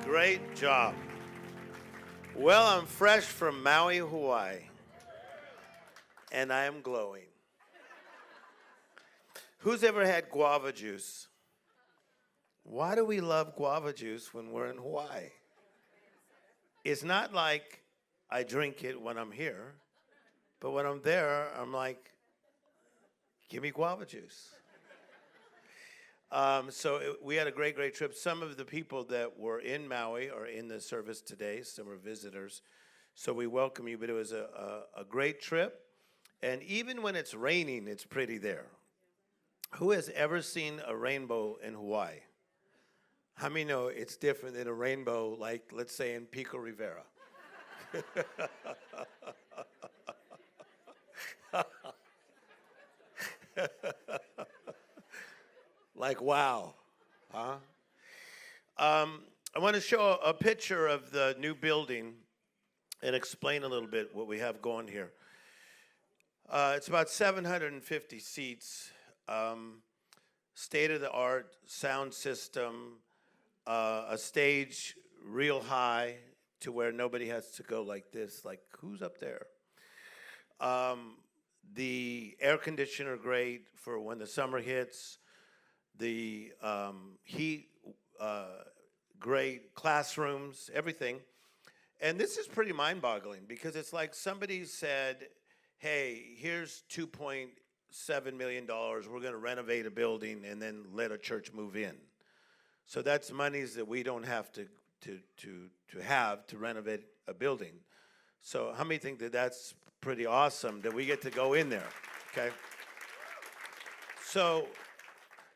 Great job. Well, I'm fresh from Maui, Hawaii, and I am glowing. Who's ever had guava juice? Why do we love guava juice when we're in Hawaii? It's not like I drink it when I'm here, but when I'm there, I'm like, give me guava juice. We had a great trip. Some of the people that were in Maui are in the service today. Some are visitors. So we welcome you, but it was a great trip. And even when it's raining, it's pretty there. Who has ever seen a rainbow in Hawaii? How many know it's different than a rainbow, like, let's say, in Pico Rivera? Like, wow, huh? I want to show a picture of the new building and explain a little bit what we have going here. It's about 750 seats, state-of-the-art sound system, a stage real high to where nobody has to go like this, like, who's up there? The air conditioner great for when the summer hits. The heat, great classrooms, everything. And this is pretty mind-boggling because it's like somebody said, hey, here's $2.7 million. We're going to renovate a building and then let a church move in. So that's monies that we don't have to have to renovate a building. So how many think that that's pretty awesome that we get to go in there, okay? So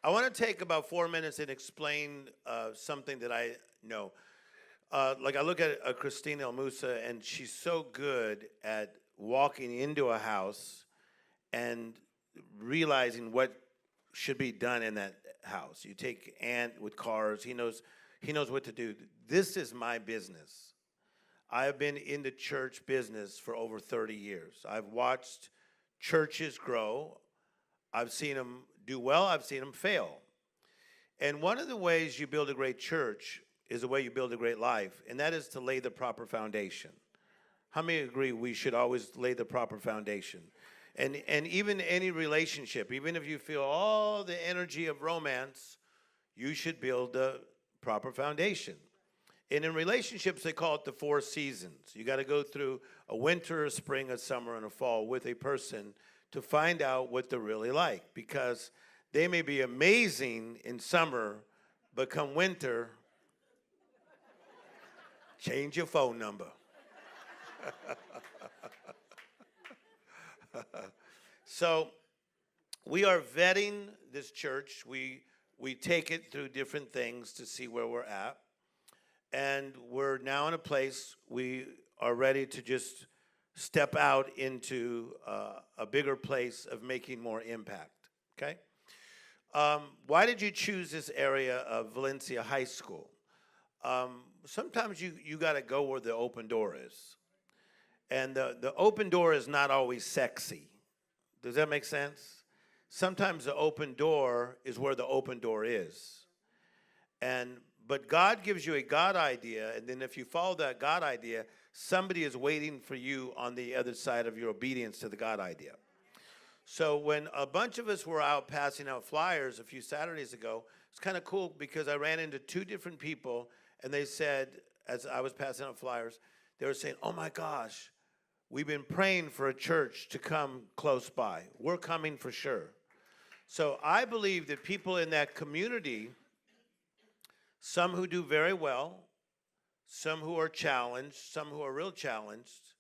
I want to take about 4 minutes and explain something that I know. Like I look at Christina El Musa, and she's so good at walking into a house and realizing what should be done in that house. You take Ant with cars. He knows what to do. This is my business. I have been in the church business for over 30 years. I've watched churches grow. I've seen them do well. I've seen them fail. And one of the ways you build a great church is the way you build a great life, and that is to lay the proper foundation. How many agree we should always lay the proper foundation? And even any relationship, even if you feel all the energy of romance, you should build the proper foundation. And in relationships, they call it the 4 seasons. You got to go through a winter, a spring, a summer, and a fall with a person to find out what they're really like, because they may be amazing in summer, but come winter, change your phone number. So we are vetting this church. We take it through different things to see where we're at. And we're now in a place we are ready to just step out into a bigger place of making more impact, okay? Why did you choose this area of Valencia High School? Sometimes you got to go where the open door is. And the open door is not always sexy. Does that make sense? Sometimes the open door is where the open door is. But God gives you a God idea, and then if you follow that God idea, somebody is waiting for you on the other side of your obedience to the God idea. So when a bunch of us were out passing out flyers a few Saturdays ago, it's kind of cool because I ran into 2 different people, and they said, as I was passing out flyers, they were saying, oh my gosh, we've been praying for a church to come close by. We're coming for sure. So I believe that people in that community, some who do very well, some who are challenged, some who are real challenged,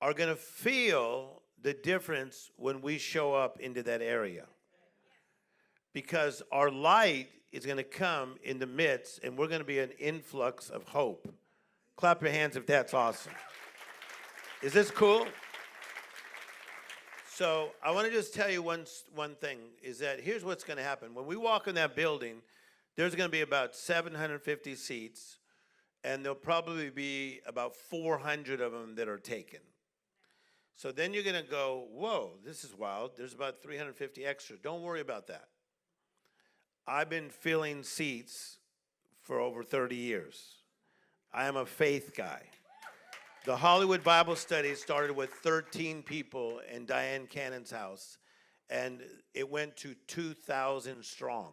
are going to feel the difference when we show up into that area. Because our light is going to come in the midst, and we're going to be an influx of hope. Clap your hands if that's awesome. Is this cool? So I want to just tell you one thing, is that here's what's going to happen. When we walk in that building, there's going to be about 750 seats, and there'll probably be about 400 of them that are taken. So then you're going to go, whoa, this is wild. There's about 350 extra. Don't worry about that. I've been filling seats for over 30 years. I am a faith guy. The Hollywood Bible study started with 13 people in Diane Cannon's house, and it went to 2,000 strong.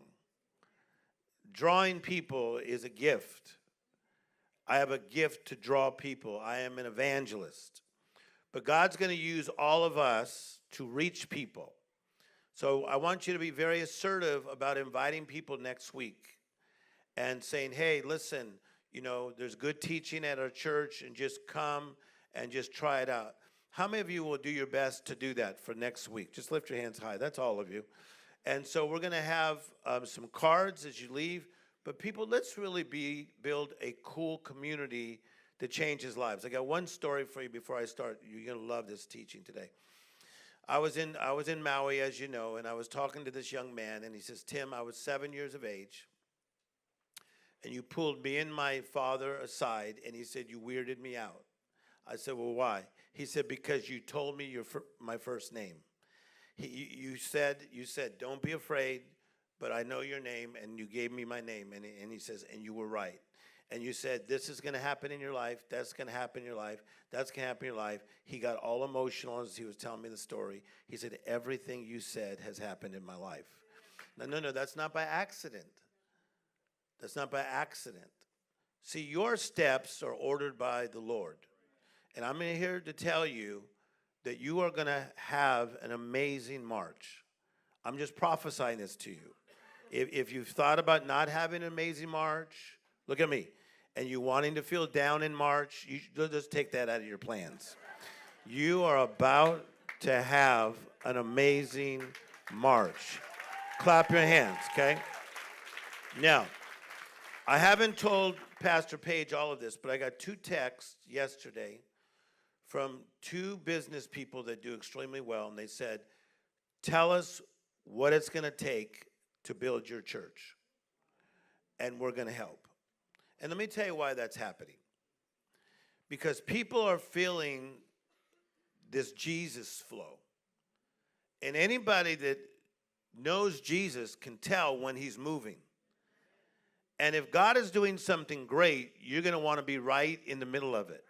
Drawing people is a gift. I have a gift to draw people. I am an evangelist. But God's going to use all of us to reach people. So I want you to be very assertive about inviting people next week and saying, hey, listen, there's good teaching at our church, and just come and just try it out. How many of you will do your best to do that for next week? Just lift your hands high. That's all of you. And so we're going to have some cards as you leave. But people, let's really build a cool community that changes lives. I got one story for you before I start. You're going to love this teaching today. I was in Maui, as you know, and I was talking to this young man, and he says, Tim, I was 7 years of age, and you pulled me and my father aside, and he said, you weirded me out. I said, well, why? He said, because you told me my first name. You said, don't be afraid, but I know your name, and you gave me my name. And he says, and you were right. And you said, this is going to happen in your life, that's going to happen in your life, that's going to happen in your life. He got all emotional as he was telling me the story. He said, everything you said has happened in my life. No, that's not by accident. That's not by accident. See, your steps are ordered by the Lord. And I'm here to tell you that you are going to have an amazing March. I'm just prophesying this to you. If you've thought about not having an amazing March, look at me, and you wanting to feel down in March, you should just take that out of your plans. You are about to have an amazing March. Clap your hands, okay? Now, I haven't told Pastor Page all of this, but I got 2 texts yesterday from 2 business people that do extremely well, and they said, tell us what it's going to take to build your church, and we're going to help. And let me tell you why that's happening. Because people are feeling this Jesus flow. And anybody that knows Jesus can tell when he's moving. And if God is doing something great, you're going to want to be right in the middle of it.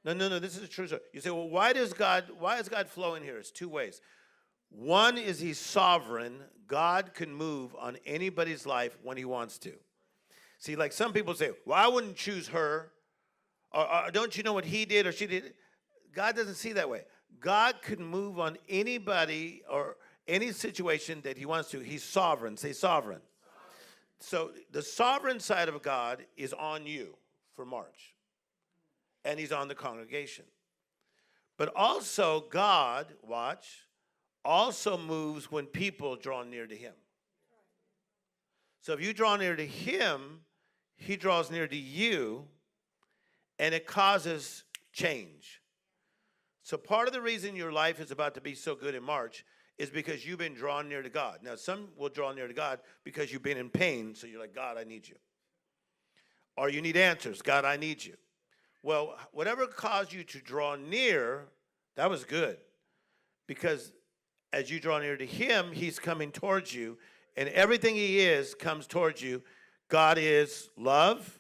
No, this is a true story. You say, well, why is God flowing here? It's 2 ways. One is he's sovereign. God can move on anybody's life when he wants to. See, like some people say, well, I wouldn't choose her. Or don't you know what he did or she did? God doesn't see that way. God can move on anybody or any situation that he wants to. He's sovereign. Say sovereign. So the sovereign side of God is on you for March. And he's on the congregation. But also God, watch, also moves when people draw near to him. So if you draw near to him, he draws near to you, and it causes change. So part of the reason your life is about to be so good in March is because you've been drawn near to God. Now, some will draw near to God because you've been in pain, so you're like, God, I need you. Or you need answers. God, I need you. Well, whatever caused you to draw near, that was good. Because as you draw near to him, he's coming towards you, and everything he is comes towards you. God is love.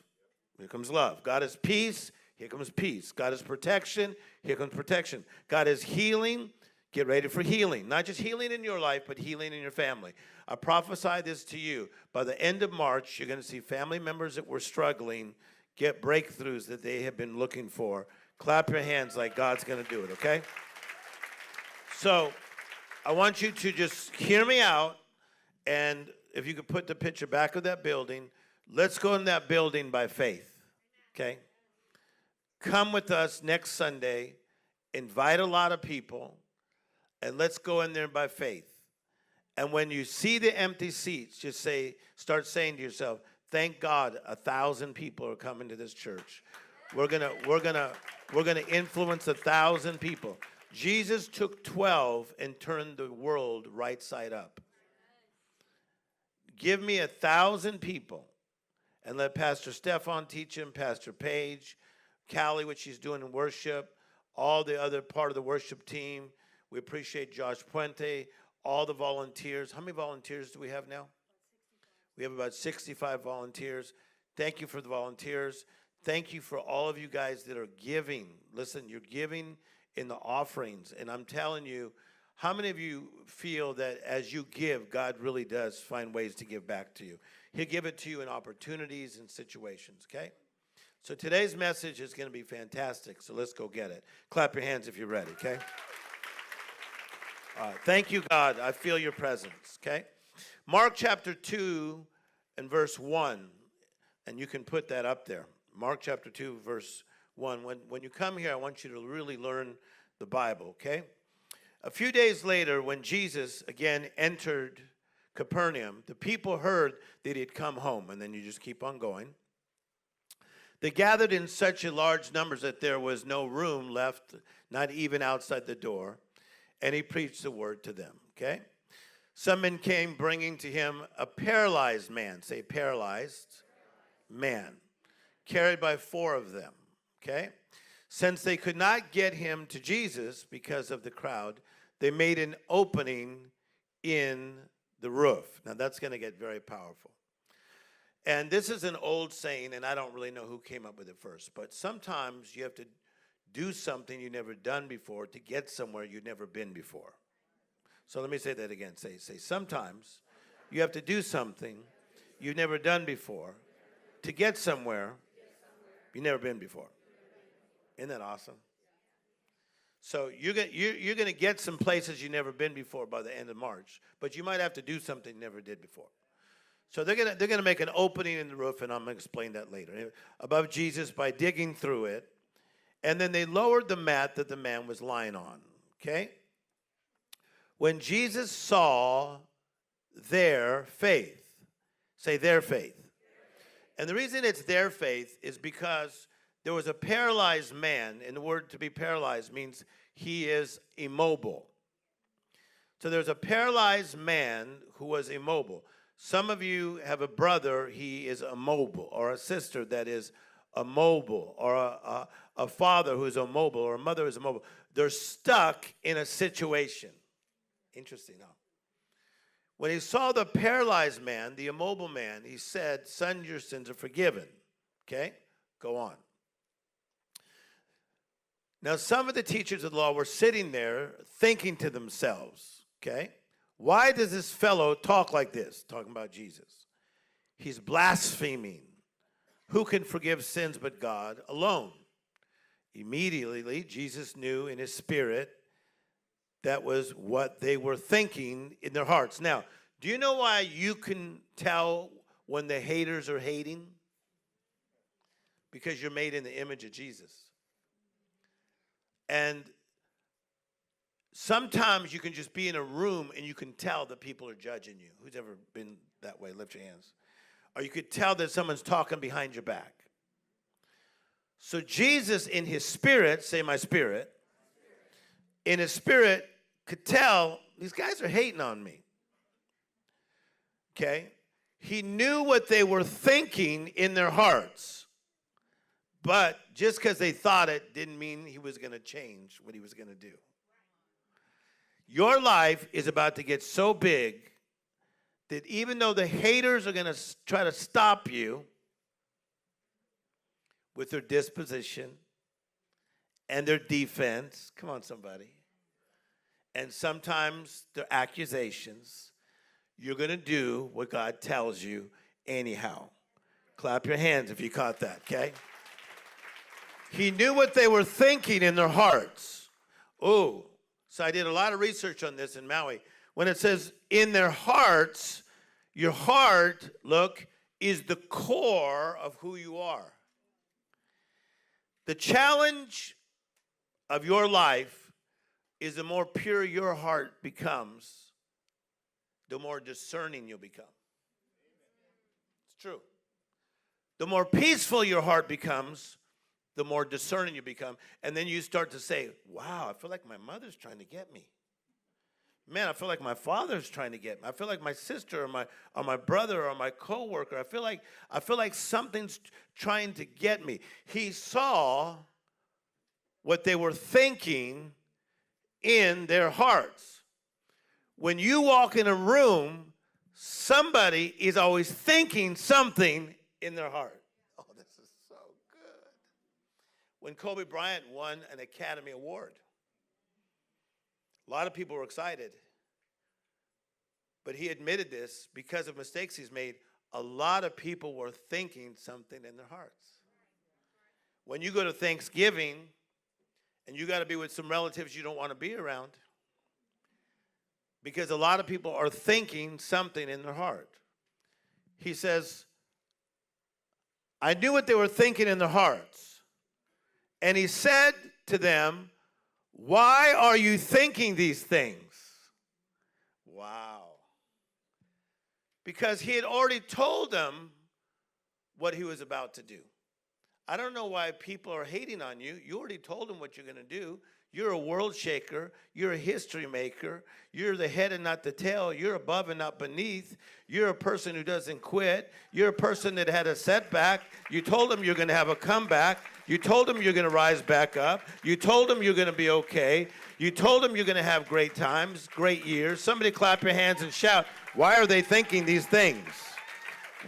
Here comes love. God is peace. Here comes peace. God is protection. Here comes protection. God is healing. Get ready for healing. Not just healing in your life, but healing in your family. I prophesy this to you. By the end of March, you're going to see family members that were struggling get breakthroughs that they have been looking for. Clap your hands like God's going to do it, okay? So I want you to just hear me out, and if you could put the picture back of that building, let's go in that building by faith, okay? Come with us next Sunday, invite a lot of people, and let's go in there by faith. And when you see the empty seats, just start saying to yourself, thank God 1,000 people are coming to this church. We're gonna influence 1,000 people. Jesus took 12 and turned the world right side up. Give me 1,000 people, and let Pastor Stefan teach him, Pastor Page, Callie, what she's doing in worship, all the other part of the worship team. We appreciate Josh Puente, all the volunteers. How many volunteers do we have now? We have about 65 volunteers. Thank you for the volunteers. Thank you for all of you guys that are giving. Listen, you're giving in the offerings. And I'm telling you, how many of you feel that as you give, God really does find ways to give back to you? He'll give it to you in opportunities and situations, okay? So today's message is going to be fantastic, so let's go get it. Clap your hands if you're ready, okay? All right, thank you, God. I feel your presence, okay? Mark chapter 2 and verse 1, and you can put that up there. Mark chapter 2, verse 1. When you come here, I want you to really learn the Bible, okay? A few days later, when Jesus again entered Capernaum, the people heard that he had come home, and then you just keep on going. They gathered in such a large numbers that there was no room left, not even outside the door, and he preached the word to them, okay? Some men came bringing to him a paralyzed man, say paralyzed man, carried by 4 of them, okay? Since they could not get him to Jesus because of the crowd, they made an opening in the roof. Now that's going to get very powerful. And this is an old saying, and I don't really know who came up with it first, but sometimes you have to do something you've never done before to get somewhere you've never been before. So let me say that again. Say, sometimes you have to do something you've never done before to get somewhere you've never been before. Isn't that awesome? So you're going to get some places you've never been before by the end of March, but you might have to do something you never did before. So they're gonna make an opening in the roof, and I'm going to explain that later, above Jesus by digging through it. And then they lowered the mat that the man was lying on, okay? When Jesus saw their faith, say their faith. And the reason it's their faith is because there was a paralyzed man, and the word to be paralyzed means he is immobile. So there's a paralyzed man who was immobile. Some of you have a brother, he is immobile, or a sister that is immobile, or a father who is immobile, or a mother who is immobile. They're stuck in a situation. Interesting, huh? When he saw the paralyzed man, the immobile man, he said, "Son, your sins are forgiven." Okay? Go on. Now, some of the teachers of the law were sitting there thinking to themselves, okay? Why does this fellow talk like this? Talking about Jesus. He's blaspheming. Who can forgive sins but God alone? Immediately, Jesus knew in his spirit that was what they were thinking in their hearts. Now, do you know why you can tell when the haters are hating? Because you're made in the image of Jesus. And sometimes you can just be in a room and you can tell that people are judging you. Who's ever been that way? Lift your hands. Or you could tell that someone's talking behind your back. So Jesus in his spirit, say my spirit, in his spirit could tell these guys are hating on me. Okay? He knew what they were thinking in their hearts. But just because they thought it didn't mean he was going to change what he was going to do. Your life is about to get so big that even though the haters are going to try to stop you with their disposition and their defense, come on somebody, and sometimes their accusations, you're going to do what God tells you anyhow. Clap your hands if you caught that, okay? He knew what they were thinking in their hearts. Oh, so I did a lot of research on this in Maui. When it says in their hearts, your heart, look, is the core of who you are. The challenge of your life is the more pure your heart becomes, the more discerning you'll become. It's true. The more peaceful your heart becomes, the more discerning you become. And then you start to say, wow, I feel like my mother's trying to get me. Man, I feel like my father's trying to get me. I feel like my sister or my brother or my coworker. I feel like something's trying to get me. He saw what they were thinking in their hearts. When you walk in a room, somebody is always thinking something in their heart. Oh, this is so good. when Kobe Bryant won an Academy Award. A lot of people were excited. But he admitted this, because of mistakes he's made, a lot of people were thinking something in their hearts. When you go to Thanksgiving and you got to be with some relatives you don't want to be around, because a lot of people are thinking something in their heart. He says, I knew what they were thinking in their hearts. And he said to them, why are you thinking these things? Wow. Because he had already told them what he was about to do. I don't know why people are hating on you. You already told them what you're going to do. You're a world shaker. You're a history maker. You're the head and not the tail. You're above and not beneath. You're a person who doesn't quit. You're a person that had a setback. You told them you're going to have a comeback. You told them you're going to rise back up. You told them you're going to be okay. You told them you're going to have great times, great years. Somebody clap your hands and shout, why are they thinking these things?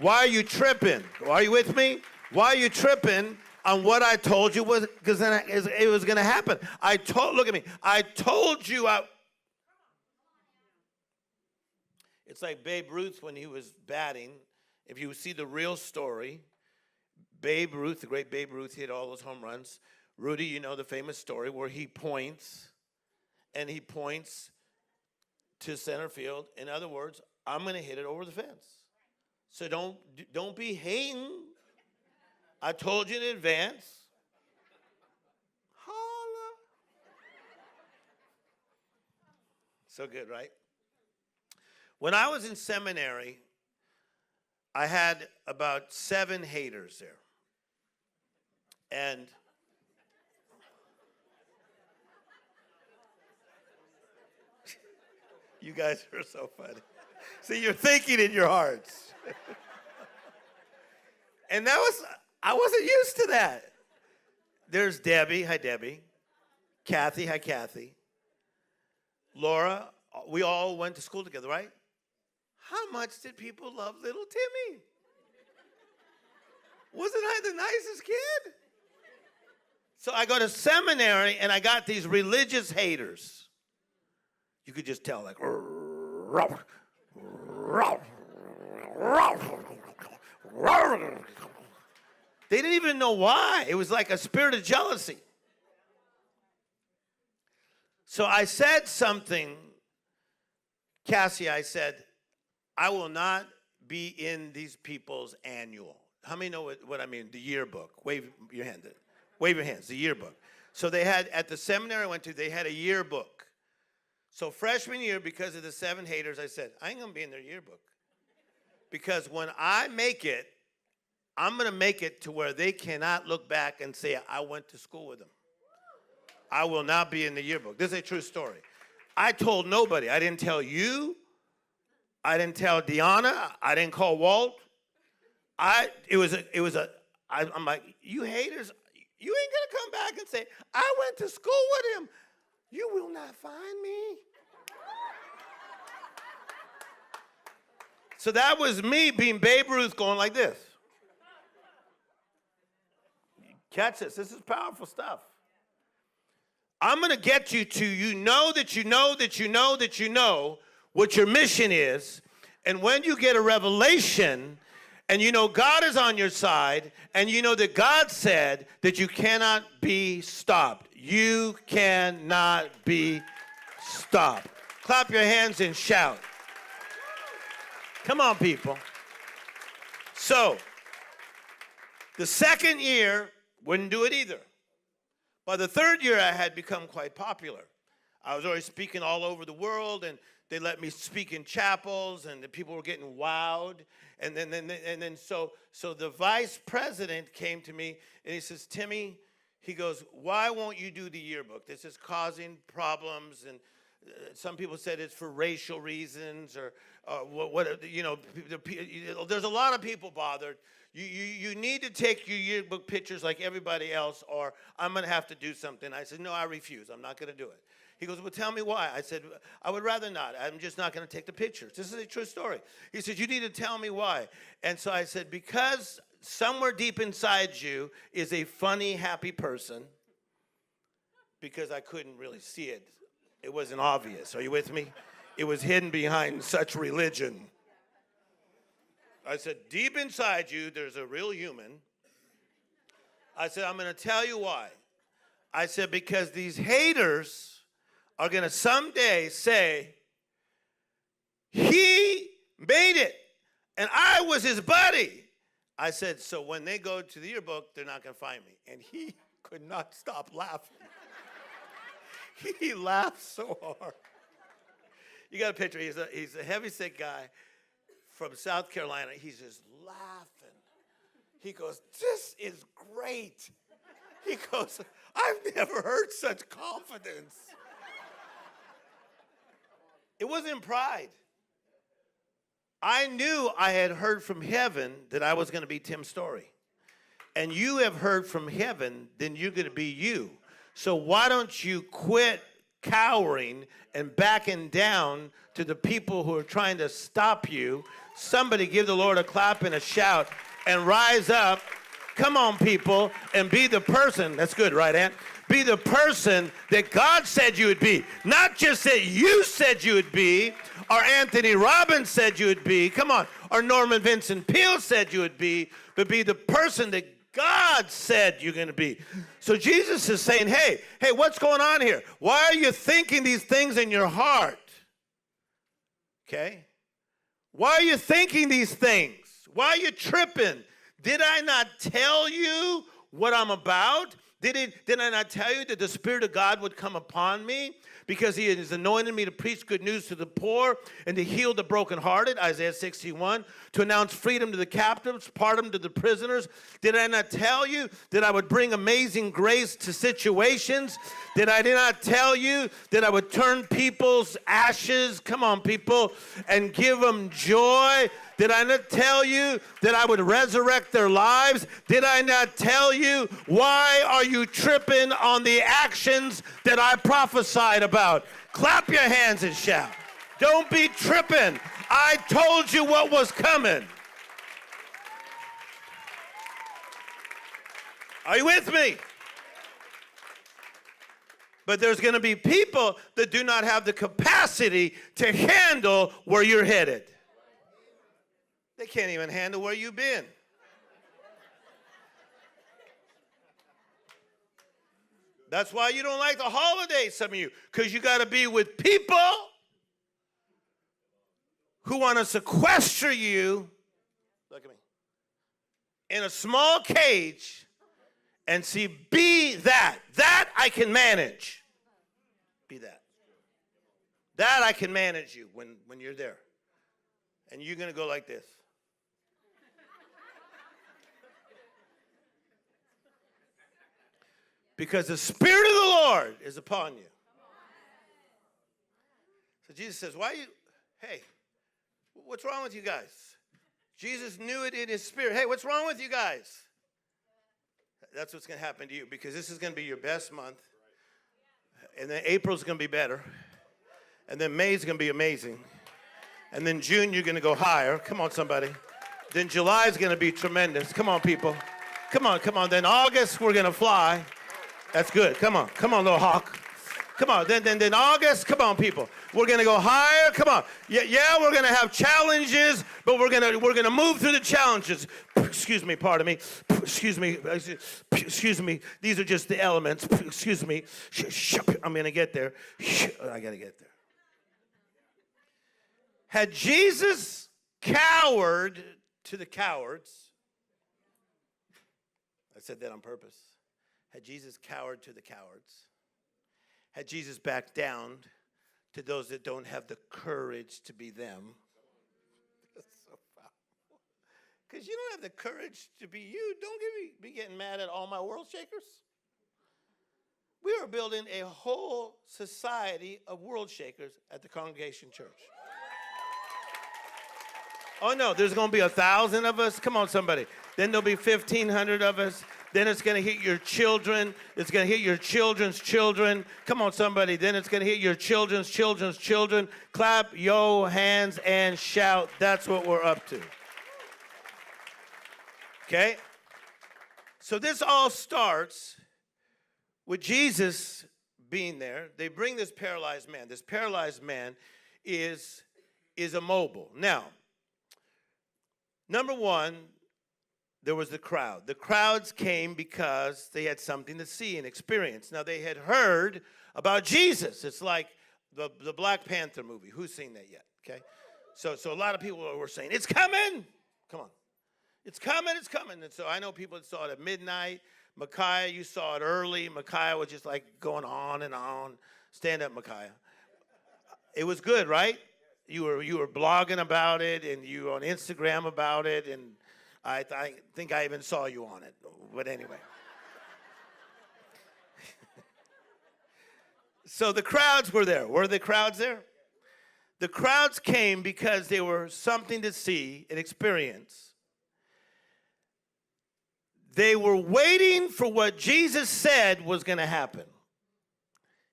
Why are you tripping? Are you with me? Why are you tripping on what I told you was because it was going to happen? Look at me. I told you. It's like Babe Ruth when he was batting. If you see the real story, Babe Ruth, the great Babe Ruth, hit all those home runs. Rudy, you know the famous story where he points, and he points to center field. In other words, I'm going to hit it over the fence. So don't be hating. I told you in advance. Holla. So good, right? When I was in seminary, I had about 7 haters there. And you guys are so funny. See, you're thinking in your hearts. And I wasn't used to that. There's Debbie. Hi, Debbie. Kathy. Hi, Kathy. Laura. We all went to school together, right? How much did people love little Timmy? Wasn't I the nicest kid? So I go to seminary, and I got these religious haters. You could just tell, like, they didn't even know why. It was like a spirit of jealousy. So I said something, Cassie, I said, I will not be in these people's annual. How many know what I mean? The yearbook. Wave your hand. Wave your hands, the yearbook. So they had, at the seminary I went to, they had a yearbook. So freshman year, because of the 7 haters, I said, I ain't going to be in their yearbook. Because when I make it, I'm going to make it to where they cannot look back and say, I went to school with them. I will not be in the yearbook. This is a true story. I told nobody. I didn't tell you. I didn't tell Deanna. I didn't call Walt. I'm like, you haters, you ain't going to come back and say, I went to school with him. You will not find me. So that was me being Babe Ruth going like this. Catch this. This is powerful stuff. I'm going to get you to you know what your mission is. And when you get a revelation and you know God is on your side and you know that God said that you cannot be stopped. You cannot be stopped. Clap your hands and shout. Come on, people. So, the second year, wouldn't do it either. By the third year, I had become quite popular. I was already speaking all over the world, and they let me speak in chapels, and the people were getting wowed. And then so the vice president came to me, and he says, Timmy, he goes, why won't you do the yearbook? This is causing problems, and some people said it's for racial reasons, or there's a lot of people bothered. You need to take your yearbook pictures like everybody else, or I'm going to have to do something. I said, no, I refuse. I'm not going to do it. He goes, well, tell me why. I said, I would rather not. I'm just not going to take the pictures. This is a true story. He said, you need to tell me why. And so I said, because somewhere deep inside you is a funny, happy person, because I couldn't really see it. It wasn't obvious. Are you with me? It was hidden behind such religion. I said, deep inside you, there's a real human. I said, I'm going to tell you why. I said, because these haters are going to someday say, he made it, and I was his buddy. I said, so when they go to the yearbook, they're not going to find me. And he could not stop laughing. He laughed so hard. You got a picture. He's a heavy-set guy from South Carolina. He's just laughing. He goes, this is great. He goes, I've never heard such confidence. It wasn't pride. I knew I had heard from heaven that I was going to be Tim Story. And you have heard from heaven, then you're going to be you. So why don't you quit cowering and backing down to the people who are trying to stop you? Somebody give the Lord a clap and a shout and rise up. Come on, people, and be the person. That's good, right, Aunt? Be the person that God said you would be. Not just that you said you would be, or Anthony Robbins said you would be. Come on. Or Norman Vincent Peale said you would be, but be the person that God said you're going to be. So Jesus is saying, hey, what's going on here? Why are you thinking these things in your heart? Okay? Why are you thinking these things? Why are you tripping? Did I not tell you what I'm about? Did I not tell you that the Spirit of God would come upon me? Because he has anointed me to preach good news to the poor and to heal the brokenhearted, Isaiah 61, to announce freedom to the captives, pardon to the prisoners. Did I not tell you that I would bring amazing grace to situations? Did I not tell you that I would turn people's ashes, come on people, and give them joy? Did I not tell you that I would resurrect their lives? Did I not tell you? Why are you tripping on the actions that I prophesied about? Clap your hands and shout. Don't be tripping. I told you what was coming. Are you with me? But there's going to be people that do not have the capacity to handle where you're headed. They can't even handle where you've been. That's why you don't like the holidays, some of you, because you got to be with people who want to sequester you, look at me, in a small cage and see, be that. That I can manage. Be that. That I can manage you when you're there. And you're going to go like this. Because the Spirit of the Lord is upon you. So Jesus says, hey, what's wrong with you guys? Jesus knew it in his spirit. Hey, what's wrong with you guys? That's what's going to happen to you, because this is going to be your best month. And then April's going to be better. And then May's going to be amazing. And then June, you're going to go higher. Come on, somebody. Then July's going to be tremendous. Come on, people. Come on. Then August, we're going to fly. That's good. Come on, little hawk. Come on. Then August. Come on, people. We're gonna go higher. Come on. Yeah. We're gonna have challenges, but we're gonna move through the challenges. Excuse me. Pardon me. Excuse me. These are just the elements. Excuse me. I'm gonna get there. I gotta get there. Had Jesus cowered to the cowards, I said that on purpose. Had Jesus cowered to the cowards? Had Jesus backed down to those that don't have the courage to be them? That's so powerful. Because you don't have the courage to be you. Don't be getting mad at all my world shakers. We are building a whole society of world shakers at the Congregation Church. Oh, no, there's going to be 1,000 of us. Come on, somebody. Then there'll be 1,500 of us. Then it's going to hit your children. It's going to hit your children's children. Come on, somebody. Then it's going to hit your children's children's children. Clap your hands and shout. That's what we're up to. Okay? So this all starts with Jesus being there. They bring this paralyzed man. This paralyzed man is immobile. Now, number one, there was the crowd. The crowds came because they had something to see and experience. Now, they had heard about Jesus. It's like the Black Panther movie. Who's seen that yet? Okay? So a lot of people were saying, it's coming. Come on. It's coming, it's coming. And so I know people that saw it at midnight. Micaiah, you saw it early. Micaiah was just like going on and on. Stand up, Micaiah. It was good, right? You were blogging about it, and you were on Instagram about it, and I think I even saw you on it. But anyway. So the crowds were there. Were the crowds there? The crowds came because they were something to see and experience. They were waiting for what Jesus said was going to happen.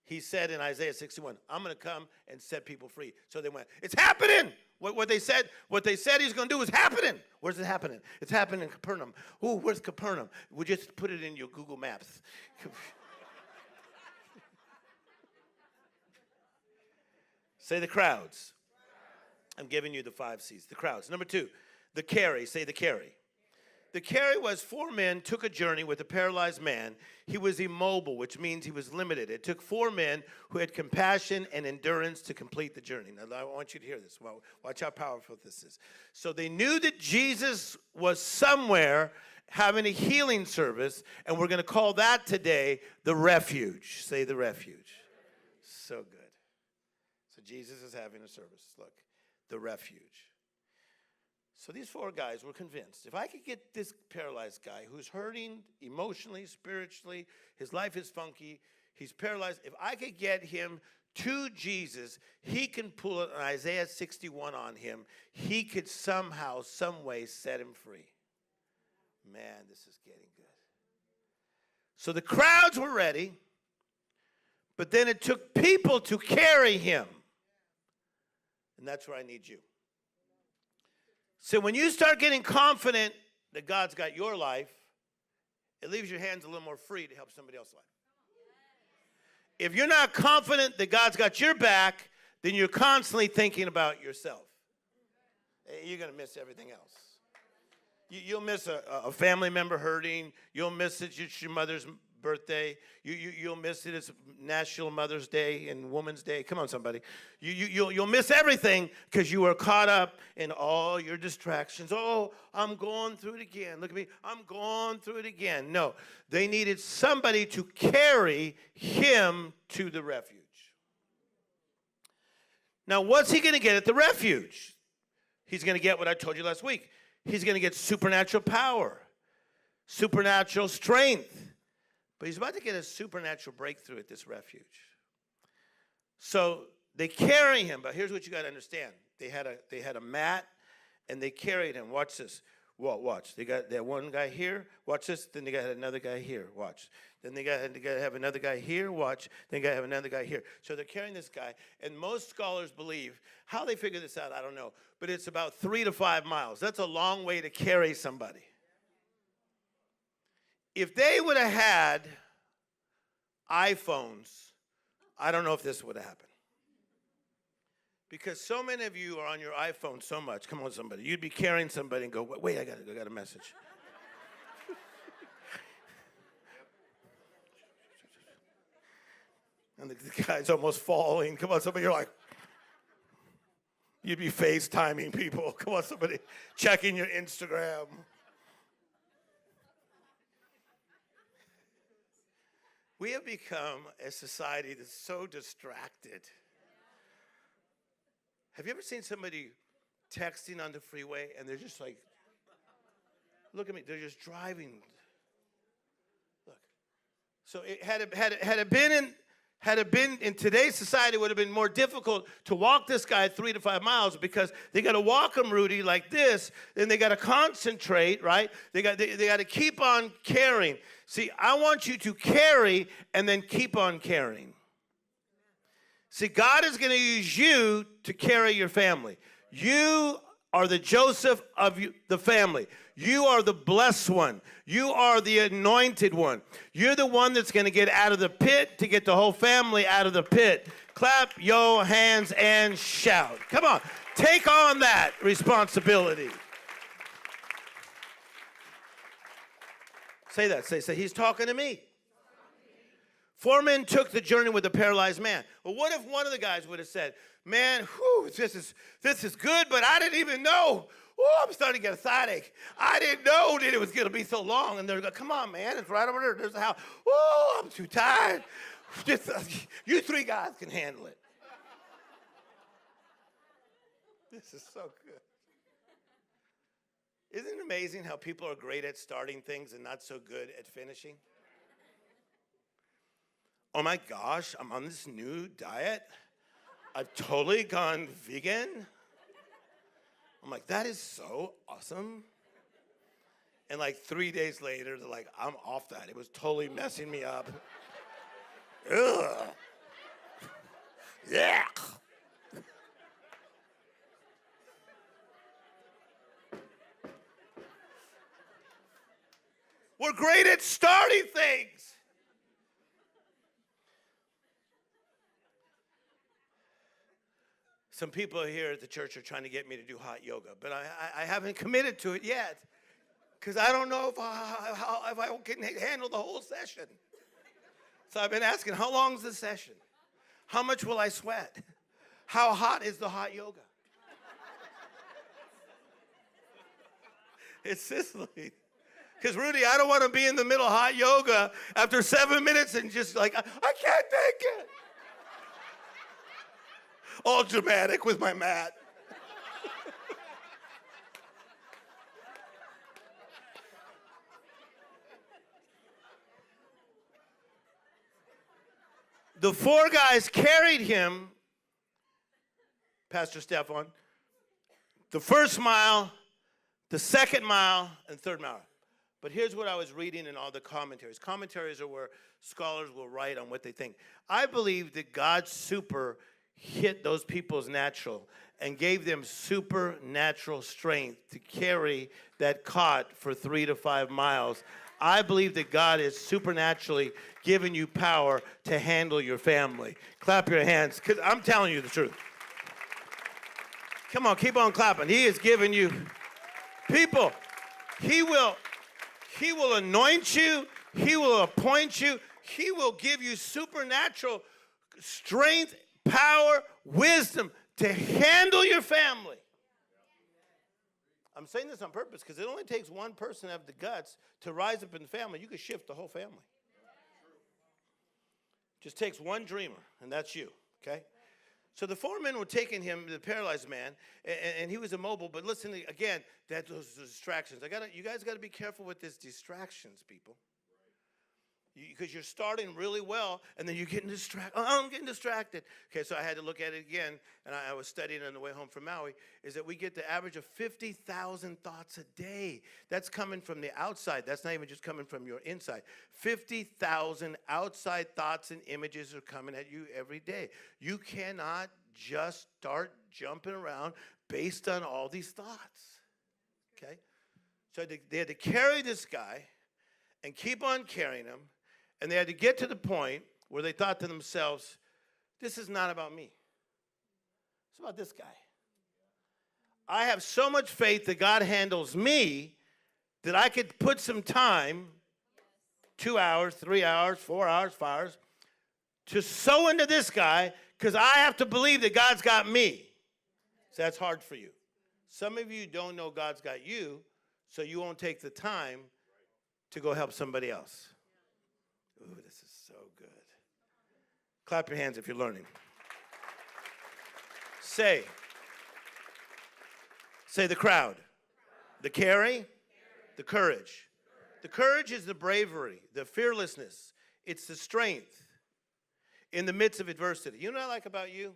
He said in Isaiah 61, I'm going to come and set people free. So they went, it's happening. What they said he's going to do is happening. Where's it happening? It's happening in Capernaum. Ooh, where's Capernaum? We just put it in your Google Maps. Say the crowds. I'm giving you the 5 C's. The crowds. Number 2, the carry. Say the carry. The carry was 4 men took a journey with a paralyzed man. He was immobile, which means he was limited. It took 4 men who had compassion and endurance to complete the journey. Now, I want you to hear this. Well, watch how powerful this is. So they knew that Jesus was somewhere having a healing service, and we're going to call that today the refuge. Say the refuge. So good. So Jesus is having a service. Look, the refuge. So these 4 guys were convinced, if I could get this paralyzed guy who's hurting emotionally, spiritually, his life is funky, he's paralyzed, if I could get him to Jesus, he can pull an Isaiah 61 on him. He could somehow, some way set him free. Man, this is getting good. So the crowds were ready, but then it took people to carry him. And that's where I need you. So when you start getting confident that God's got your life, it leaves your hands a little more free to help somebody else's life. If you're not confident that God's got your back, then you're constantly thinking about yourself. You're going to miss everything else. You'll miss a family member hurting. You'll miss it. It's your mother's birthday. You'll miss it. It's National Mother's Day and Women's Day. Come on, somebody. You'll miss everything because you are caught up in all your distractions. Oh, I'm going through it again. Look at me. I'm going through it again. No, they needed somebody to carry him to the refuge. Now, what's he going to get at the refuge? He's going to get what I told you last week. He's going to get supernatural power, supernatural strength. But he's about to get a supernatural breakthrough at this refuge. So they carry him, but here's what you got to understand. They had a mat, and they carried him. Watch this. Well, watch. They got that one guy here. Watch this. Then they got another guy here. Watch. Then they got to have another guy here. Watch. Then they got to have another guy here. So they're carrying this guy, and most scholars believe, how they figure this out, I don't know, but it's about 3 to 5 miles. That's a long way to carry somebody. If they would have had iPhones, I don't know if this would have happened. Because so many of you are on your iPhone so much. Come on, somebody. You'd be carrying somebody and go, wait, I got a message. And the guy's almost falling. Come on, somebody. You're like, you'd be FaceTiming people. Come on, somebody. Checking your Instagram. We have become a society that's so distracted. Have you ever seen somebody texting on the freeway and they're just like, look at me, they're just driving. Look. So had it been in today's society, it would have been more difficult to walk this guy 3 to 5 miles because they got to walk him, Rudy, like this. Then they got to concentrate, right? They got to keep on carrying. See, I want you to carry and then keep on carrying. See, God is going to use you to carry your family. You are the Joseph of the family. You are the blessed one. You are the anointed one. You're the one that's going to get out of the pit to get the whole family out of the pit. Clap your hands and shout. Come on. Take on that responsibility. Say that. Say, he's talking to me. 4 men took the journey with the paralyzed man. Well, what if one of the guys would have said, man, whew, this is good, but I didn't even know. Oh, I'm starting to get a side ache. I didn't know that it was going to be so long. And they're going, come on, man, it's right over there. There's a house. Oh, I'm too tired. You 3 guys can handle it. This is so good. Isn't it amazing how people are great at starting things and not so good at finishing? Oh my gosh, I'm on this new diet. I've totally gone vegan. I'm like, that is so awesome. And like 3 days later, they're like, I'm off that. It was totally messing me up. Ugh. Yeah. We're great at starting things. Some people here at the church are trying to get me to do hot yoga, but I haven't committed to it yet because I don't know if I can handle the whole session. So I've been asking, how long is the session? How much will I sweat? How hot is the hot yoga? It's sizzling. Because, Rudy, I don't want to be in the middle of hot yoga after 7 minutes and just like, I can't take it. All dramatic with my mat. The 4 guys carried him, Pastor Stefan, the first mile, the second mile, and third mile. But here's what I was reading in all the commentaries. Commentaries are where scholars will write on what they think. I believe that God's super hit those people's natural and gave them supernatural strength to carry that cot for 3 to 5 miles. I believe that God is supernaturally giving you power to handle your family. Clap your hands, because I'm telling you the truth. Come on, keep on clapping. He is giving you people. He will anoint you. He will appoint you. He will give you supernatural strength, power, wisdom to handle your family. I'm saying this on purpose because it only takes one person to have the guts to rise up in the family. You can shift the whole family. Just takes one dreamer, and that's you, okay? So the 4 men were taking him, the paralyzed man, and he was immobile. But listen, again, that those distractions. You guys got to be careful with these distractions, people. Because you're starting really well, and then you're getting distracted. Oh, I'm getting distracted. Okay, so I had to look at it again, and I was studying on the way home from Maui, is that we get the average of 50,000 thoughts a day. That's coming from the outside. That's not even just coming from your inside. 50,000 outside thoughts and images are coming at you every day. You cannot just start jumping around based on all these thoughts. Okay? So they had to carry this guy and keep on carrying him. And they had to get to the point where they thought to themselves, this is not about me. It's about this guy. I have so much faith that God handles me that I could put some time, 2 hours, 3 hours, 4 hours, 5 hours, to sow into this guy because I have to believe that God's got me. So that's hard for you. Some of you don't know God's got you, so you won't take the time to go help somebody else. Ooh, this is so good. Clap your hands if you're learning. Say the crowd. The carry, the courage. The courage is the bravery, the fearlessness. It's the strength in the midst of adversity. You know what I like about you?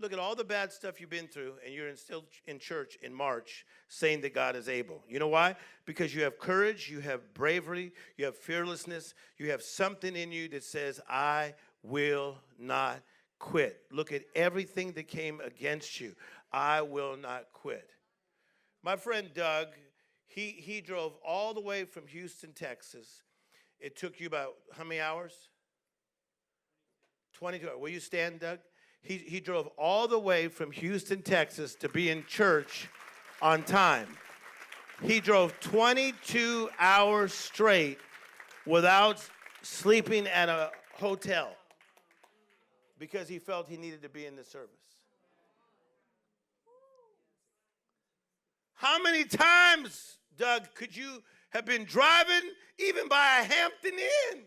Look at all the bad stuff you've been through, and you're still in church in March saying that God is able. You know why? Because you have courage, you have bravery, you have fearlessness, you have something in you that says, I will not quit. Look at everything that came against you. I will not quit. My friend Doug, He drove all the way from Houston, Texas. It took you about how many hours? 22 hours. Will you stand, Doug? He drove all the way from Houston, Texas to be in church on time. He drove 22 hours straight without sleeping at a hotel because he felt he needed to be in the service. How many times, Doug, could you have been driving even by a Hampton Inn?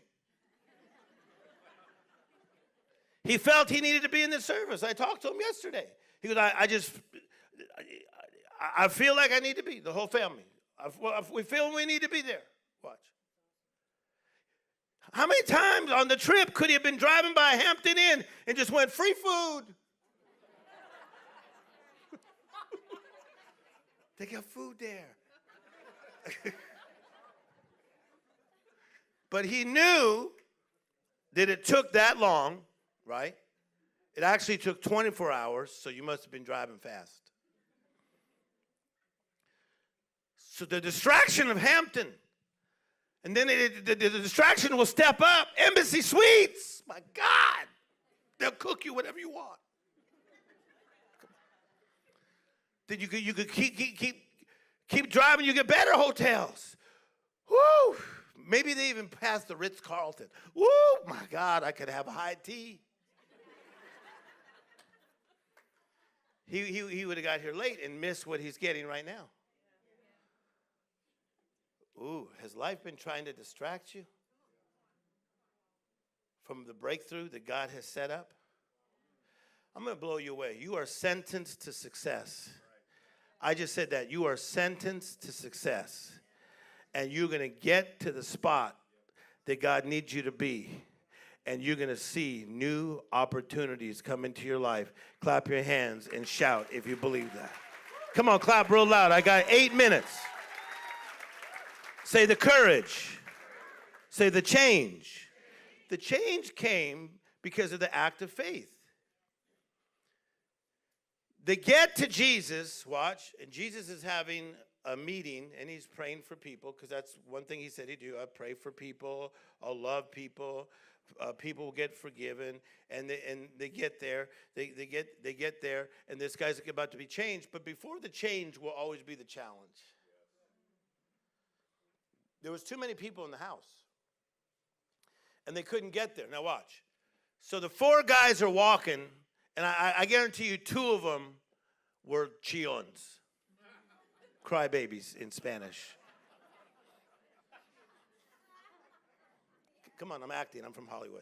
He felt he needed to be in the service. I talked to him yesterday. He goes, I feel like I need to be, the whole family. We feel we need to be there. Watch. How many times on the trip could he have been driving by a Hampton Inn and just went, free food? They got food there. But he knew that it took that long, right? It actually took 24 hours, so you must have been driving fast. So the distraction of Hampton, and then the distraction will step up. Embassy Suites, my God. They'll cook you whatever you want. Then you could keep driving, you get better hotels. Woo! Maybe they even passed the Ritz-Carlton. Woo! My God, I could have a high tea. He would have got here late and missed what he's getting right now. Ooh, has life been trying to distract you from the breakthrough that God has set up? I'm going to blow you away. You are sentenced to success. I just said that. You are sentenced to success. And you're going to get to the spot that God needs you to be. And you're going to see new opportunities come into your life. Clap your hands and shout if you believe that. Come on, clap real loud. I got 8 minutes. Say the courage. Say the change. The change came because of the act of faith. They get to Jesus, watch, and Jesus is having a meeting, and he's praying for people, because that's one thing he said he'd do. I pray for people. I'll love people. People will get forgiven, and they get there. They get there, and this guy's about to be changed. But before the change will always be the challenge. There was too many people in the house, and they couldn't get there. Now watch. So the 4 guys are walking, and I guarantee you 2 of them were chillons, crybabies in Spanish. Come on, I'm acting. I'm from Hollywood.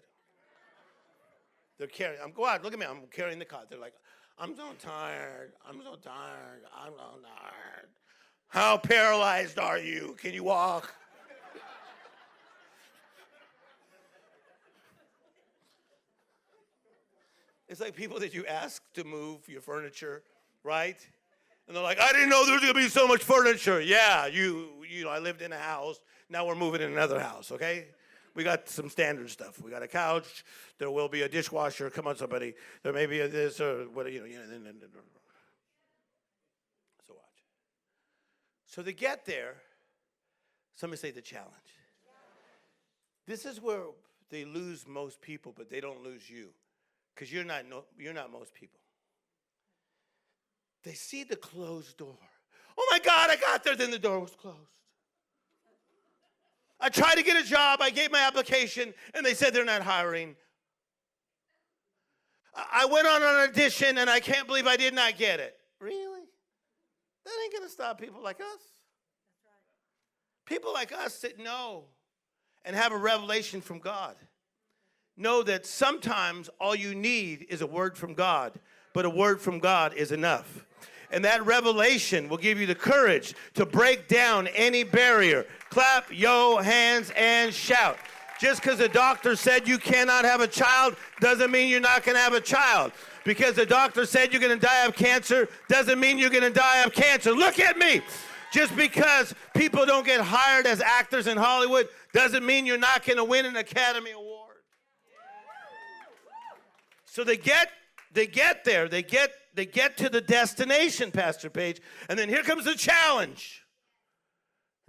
They're carrying. Go out. Look at me. I'm carrying the cot. They're like, I'm so tired. I'm so tired. I'm so tired. How paralyzed are you? Can you walk? It's like people that you ask to move your furniture, right? And they're like, I didn't know there was going to be so much furniture. Yeah, you know, I lived in a house. Now we're moving in another house, okay? We got some standard stuff. We got a couch. There will be a dishwasher. Come on, somebody. There may be a this or what, you know. So watch. So they get there. Somebody say the challenge. This is where they lose most people, but they don't lose you. Because you're not most people. They see the closed door. Oh my God, I got there, then the door was closed. I tried to get a job, I gave my application, and they said they're not hiring. I went on an audition, and I can't believe I did not get it. Really? That ain't going to stop people like us. That's right. People like us that know and have a revelation from God. Know that sometimes all you need is a word from God, but a word from God is enough. And that revelation will give you the courage to break down any barrier. Clap your hands and shout. Just because the doctor said you cannot have a child doesn't mean you're not going to have a child. Because the doctor said you're going to die of cancer doesn't mean you're going to die of cancer. Look at me. Just because people don't get hired as actors in Hollywood doesn't mean you're not going to win an Academy Award. So they get there. They get to the destination, Pastor Page. And then here comes the challenge.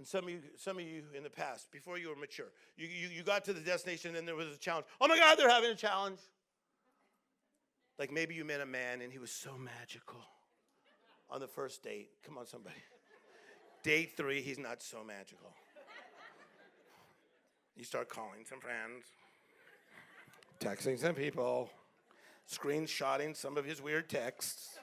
And some of you in the past, before you were mature, you got to the destination and there was a challenge. Oh my God, they're having a challenge. Like maybe you met a man and he was so magical on the first date. Come on, somebody. Date 3, he's not so magical. You start calling some friends, texting some people, screenshotting some of his weird texts.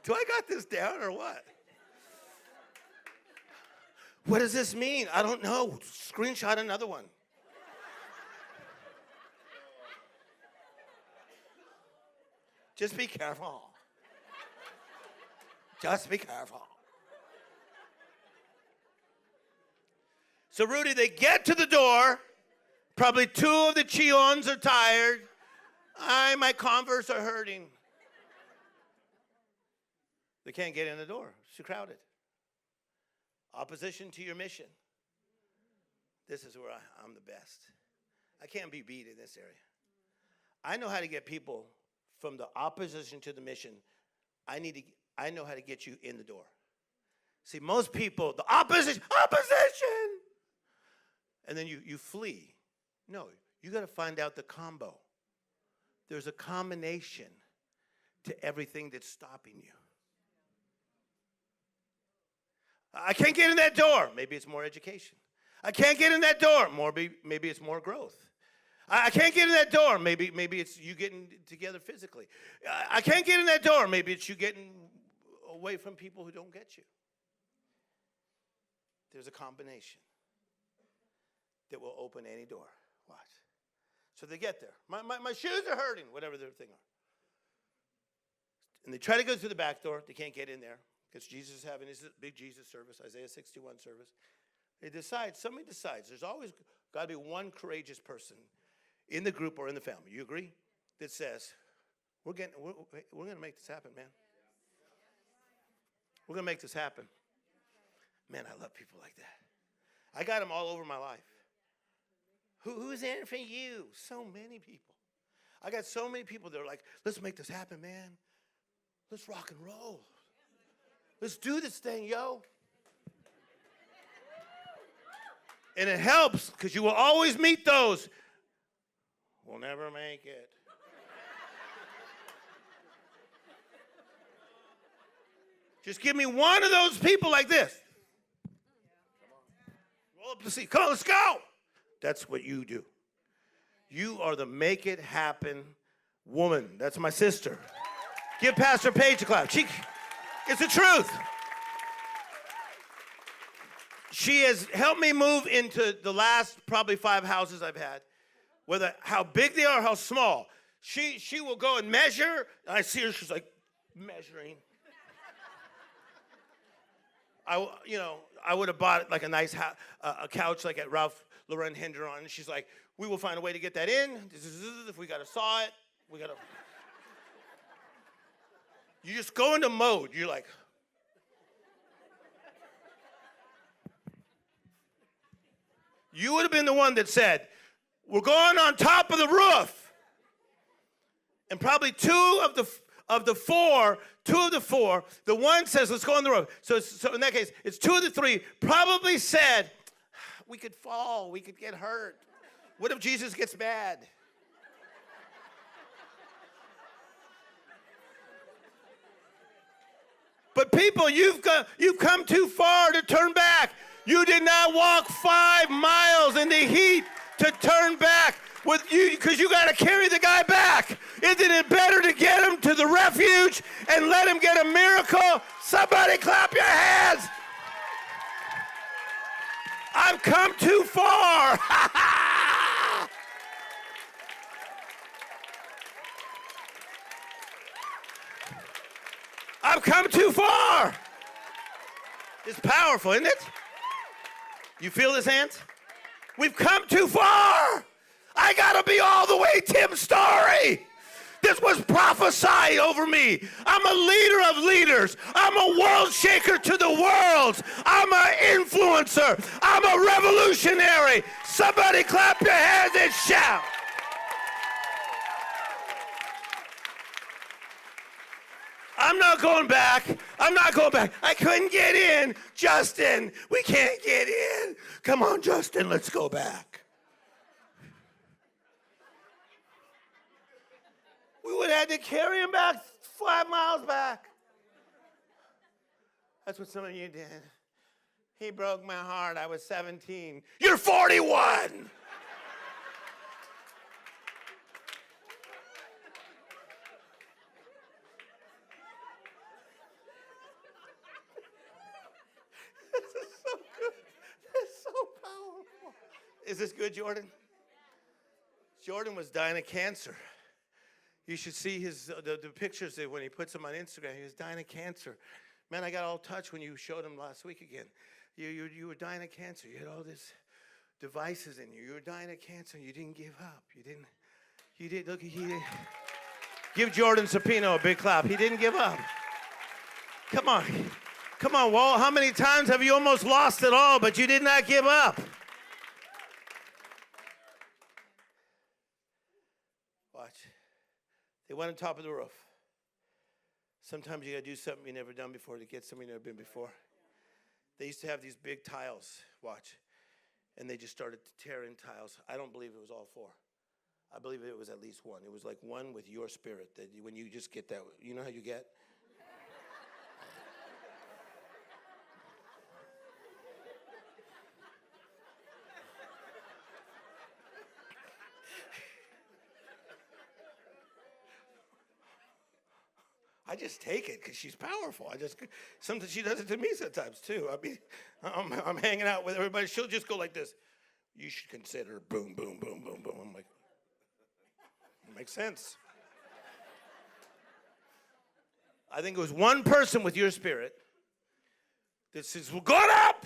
Do I got this down or what? What does this mean? I don't know. Screenshot another one. Just be careful. Just be careful. So, Rudy, they get to the door. Probably 2 of the Cheons are tired. My Converse are hurting. They can't get in the door. It's too crowded. Opposition to your mission. This is where I'm the best. I can't be beat in this area. I know how to get people from the opposition to the mission. I know how to get you in the door. See, most people, the opposition, and then you flee. No, you got to find out the combo. There's a combination to everything that's stopping you. I can't get in that door. Maybe it's more education. I can't get in that door. Maybe it's more growth. I can't get in that door. Maybe it's you getting together physically. I can't get in that door. Maybe it's you getting away from people who don't get you. There's a combination that will open any door. Watch. So they get there. My shoes are hurting, whatever their thing are. And they try to go through the back door. They can't get in there because Jesus is having his big Jesus service, Isaiah 61 service. Somebody decides. There's always got to be one courageous person in the group or in the family, you agree, that says, we're going to make this happen, man. We're going to make this happen. Man, I love people like that. I got them all over my life. Who's in it for you? So many people. I got so many people that are like, let's make this happen, man. Let's rock and roll. Let's do this thing, yo. And it helps because you will always meet those. We'll never make it. Just give me one of those people like this. Roll up the seat. Come on, let's go. That's what you do. You are the make it happen woman. That's my sister. Give Pastor Paige a clap. It's the truth. She has helped me move into the last probably 5 houses I've had. Whether how big they are, how small. She will go and measure. And I see her, she's like measuring. I would have bought like a nice a couch like at Ralph Lauren Hendron. And she's like, we will find a way to get that in. If we got to saw it, we got to. You just go into mode. You're like. You would have been the one that said, we're going on top of the roof. And probably two of the four, the one says, let's go on the roof. So in that case, it's 2 of the 3 probably said, we could fall, we could get hurt. What if Jesus gets mad? But people, you've come too far to turn back. You did not walk 5 miles in the heat to turn back with you because you got to carry the guy back. Isn't it better to get him to the refuge and let him get a miracle? Somebody clap your hands. I've come too far. I've come too far. It's powerful, isn't it? You feel this, hands? We've come too far. I got to be all the way Tim Story. This was prophesied over me. I'm a leader of leaders. I'm a world shaker to the world. I'm an influencer. I'm a revolutionary. Somebody clap your hands and shout. I'm not going back. I'm not going back. I couldn't get in. Justin, we can't get in. Come on, Justin, let's go back. We would have had to carry him back 5 miles back. That's what some of you did. He broke my heart. I was 17. You're 41. This is so good. This is so powerful. Is this good, Jordan? Jordan was dying of cancer. You should see the pictures that when he puts them on Instagram. He was dying of cancer. Man, I got all touched when you showed him last week again. You were dying of cancer. You had all these devices in you. You were dying of cancer. And you didn't give up. You didn't. Look, he didn't. Give Jordan Sapino a big clap. He didn't give up. Come on. Come on, Walt. How many times have you almost lost it all, but you did not give up? Watch. They went on top of the roof. Sometimes you got to do something you've never done before to get something you've never been before. They used to have these big tiles, watch, and they just started to tear in tiles. I don't believe it was all 4. I believe it was at least 1. It was like 1 with your spirit, that when you just get that, you know how you get? I just take it because she's powerful. Sometimes she does it to me sometimes too. I mean, I'm hanging out with everybody. She'll just go like this. You should consider boom, boom, boom, boom, boom. I'm like, it makes sense. I think it was 1 person with your spirit that says, we're going up.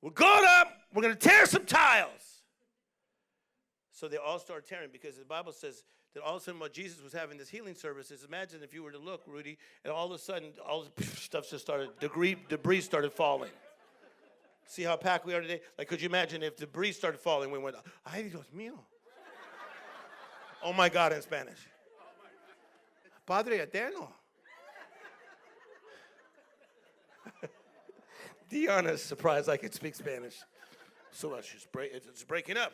We're going up. We're going to tear some tiles. So they all start tearing because the Bible says that all of a sudden while Jesus was having this healing services, imagine if you were to look, Rudy, and all of a sudden all the stuff just started, debris started falling. See how packed we are today? Like, could you imagine if debris started falling, we went, ay Dios mío. Oh my God in Spanish. Padre eterno. Diana's surprised I could speak Spanish. So it's breaking up.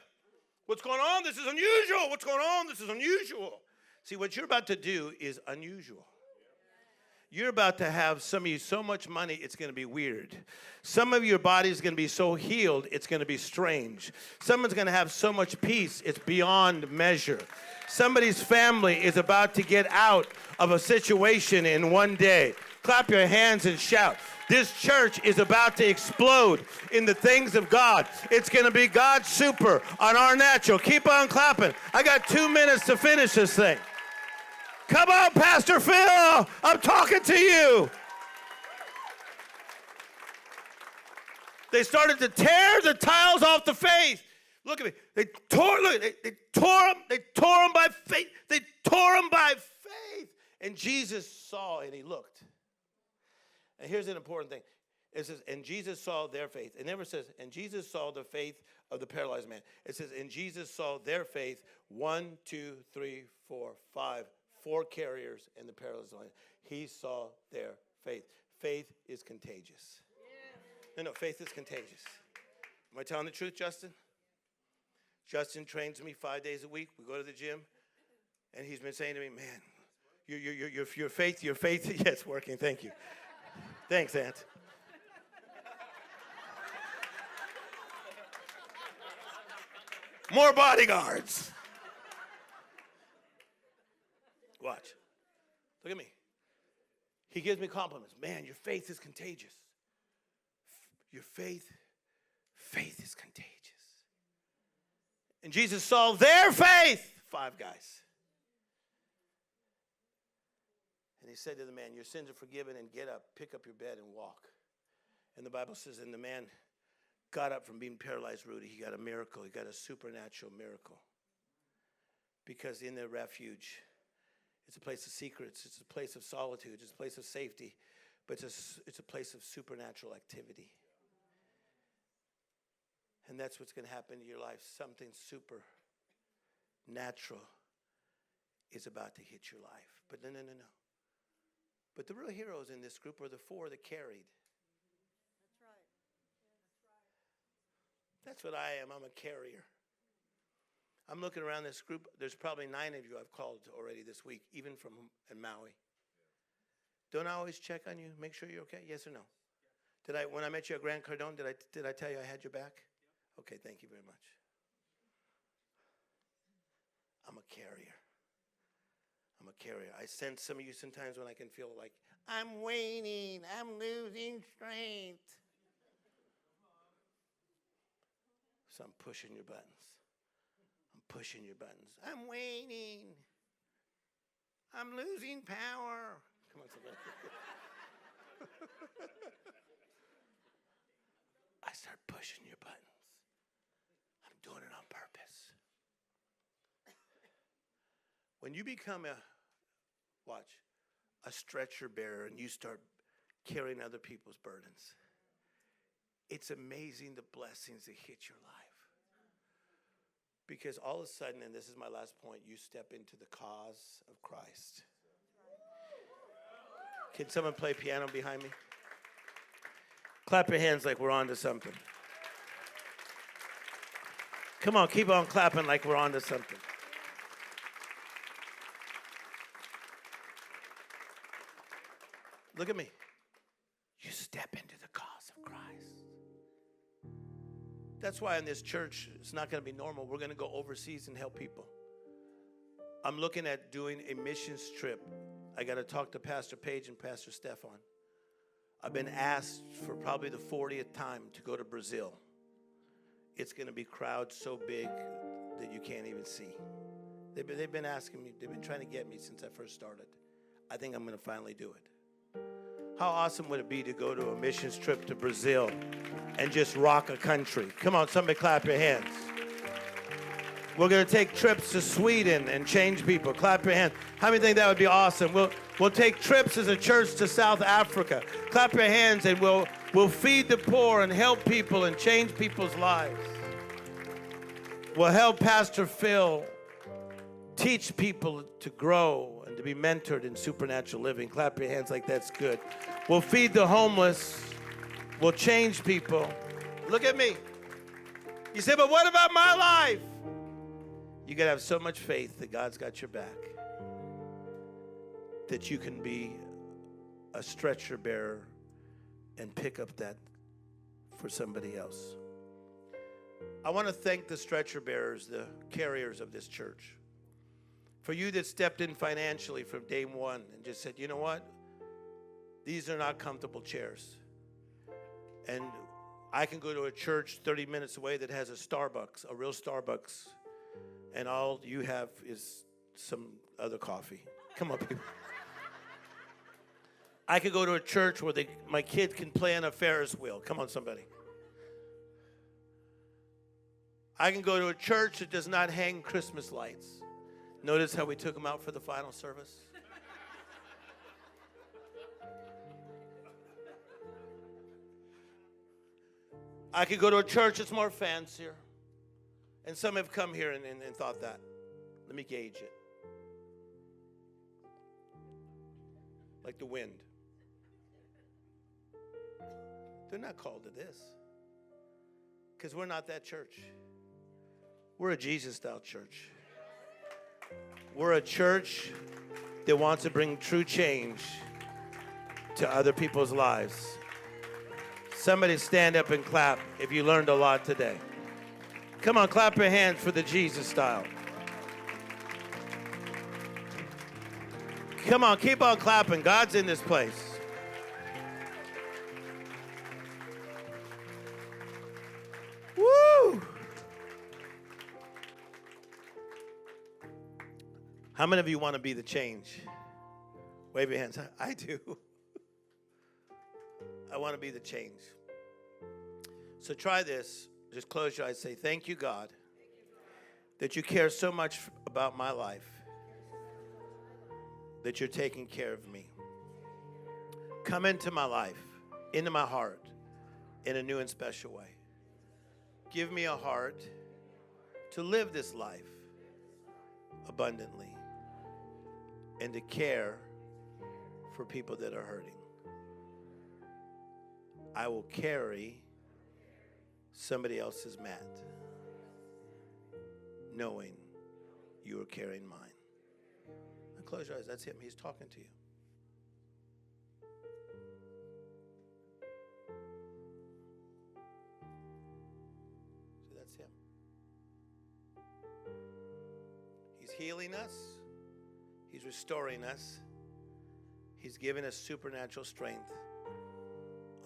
What's going on? This is unusual. What's going on? This is unusual. See, what you're about to do is unusual. You're about to have some of you so much money, it's going to be weird. Some of your body is going to be so healed, it's going to be strange. Someone's going to have so much peace, it's beyond measure. Somebody's family is about to get out of a situation in one day. Clap your hands and shout. This church is about to explode in the things of God. It's going to be God's super on our natural. Keep on clapping. I got 2 minutes to finish this thing. Come on, Pastor Phil. I'm talking to you. They started to tear the tiles off the faith. Look at me. They tore them by faith. They tore them by faith. And Jesus saw and he looked. And here's an important thing. It says, and Jesus saw their faith. It never says, and Jesus saw the faith of the paralyzed man. It says, and Jesus saw their faith. 1, 2, 3, 4, 5. 4 carriers and the paralyzed man. He saw their faith. Faith is contagious. No, faith is contagious. Am I telling the truth, Justin? Justin trains me 5 days a week. We go to the gym. And he's been saying to me, man, your faith, yeah, it's working. Thank you. Thanks, Aunt. More bodyguards. Watch. Look at me. He gives me compliments. Man, your faith is contagious. Your faith is contagious. And Jesus saw their faith. 5 guys. And he said to the man, your sins are forgiven, and get up, pick up your bed and walk. And the Bible says, and the man got up from being paralyzed, Rudy. He got a miracle. He got a supernatural miracle. Because in the refuge, it's a place of secrets. It's a place of solitude. It's a place of safety. But it's a place of supernatural activity. And that's what's going to happen in your life. Something supernatural is about to hit your life. But no. But the real heroes in this group are the 4 that carried. That's right. That's what I am. I'm a carrier. I'm looking around this group. There's probably 9 of you I've called already this week, even from in Maui. Don't I always check on you, make sure you're okay? Yes or no? When I met you at Grand Cardone, did I tell you I had your back? Okay, thank you very much. I'm a carrier. I'm a carrier. I sense some of you sometimes when I can feel like, I'm waning, I'm losing strength. So I'm pushing your buttons. I'm pushing your buttons. I'm waning. I'm losing power. Come on, somebody. I start pushing your buttons. I'm doing it on purpose. When you become a stretcher bearer and you start carrying other people's burdens, it's amazing the blessings that hit your life. Because all of a sudden, and this is my last point, you step into the cause of Christ. Can someone play piano behind me? Clap your hands like we're on to something. Come on, keep on clapping like we're on to something. Look at me. You step into the cause of Christ. That's why in this church, it's not going to be normal. We're going to go overseas and help people. I'm looking at doing a missions trip. I got to talk to Pastor Page and Pastor Stefan. I've been asked for probably the 40th time to go to Brazil. It's going to be crowds so big that you can't even see. They've been asking me, they've been trying to get me since I first started. I think I'm going to finally do it. How awesome would it be to go to a missions trip to Brazil and just rock a country? Come on, somebody clap your hands. We're going to take trips to Sweden and change people. Clap your hands. How many think that would be awesome? We'll take trips as a church to South Africa. Clap your hands and we'll feed the poor and help people and change people's lives. We'll help Pastor Phil teach people to grow and to be mentored in supernatural living. Clap your hands like that's good. We'll feed the homeless. We'll change people. Look at me. You say, but what about my life? You got to have so much faith that God's got your back, that you can be a stretcher bearer and pick up that for somebody else. I want to thank the stretcher bearers, the carriers of this church. For you that stepped in financially from day one and just said, you know what? These are not comfortable chairs. And I can go to a church 30 minutes away that has a Starbucks, a real Starbucks, and all you have is some other coffee. Come on, people. I could go to a church where my kid can play on a Ferris wheel. Come on, somebody. I can go to a church that does not hang Christmas lights. Notice how we took them out for the final service? I could go to a church that's more fancier. And some have come here and thought that. Let me gauge it. Like the wind. They're not called to this. Because we're not that church. We're a Jesus-style church. We're a church that wants to bring true change to other people's lives. Somebody stand up and clap if you learned a lot today. Come on, clap your hands for the Jesus style. Come on, keep on clapping. God's in this place. Woo! How many of you want to be the change? Wave your hands. I do. I want to be the change. So try this. Just close your eyes. Say, thank you, God, that you care so much about my life, that you're taking care of me. Come into my life, into my heart, in a new and special way. Give me a heart to live this life abundantly and to care for people that are hurting. I will carry somebody else's mat, knowing you are carrying mine. Now close your eyes. That's him. He's talking to you. So that's him. He's healing us. He's restoring us. He's giving us supernatural strength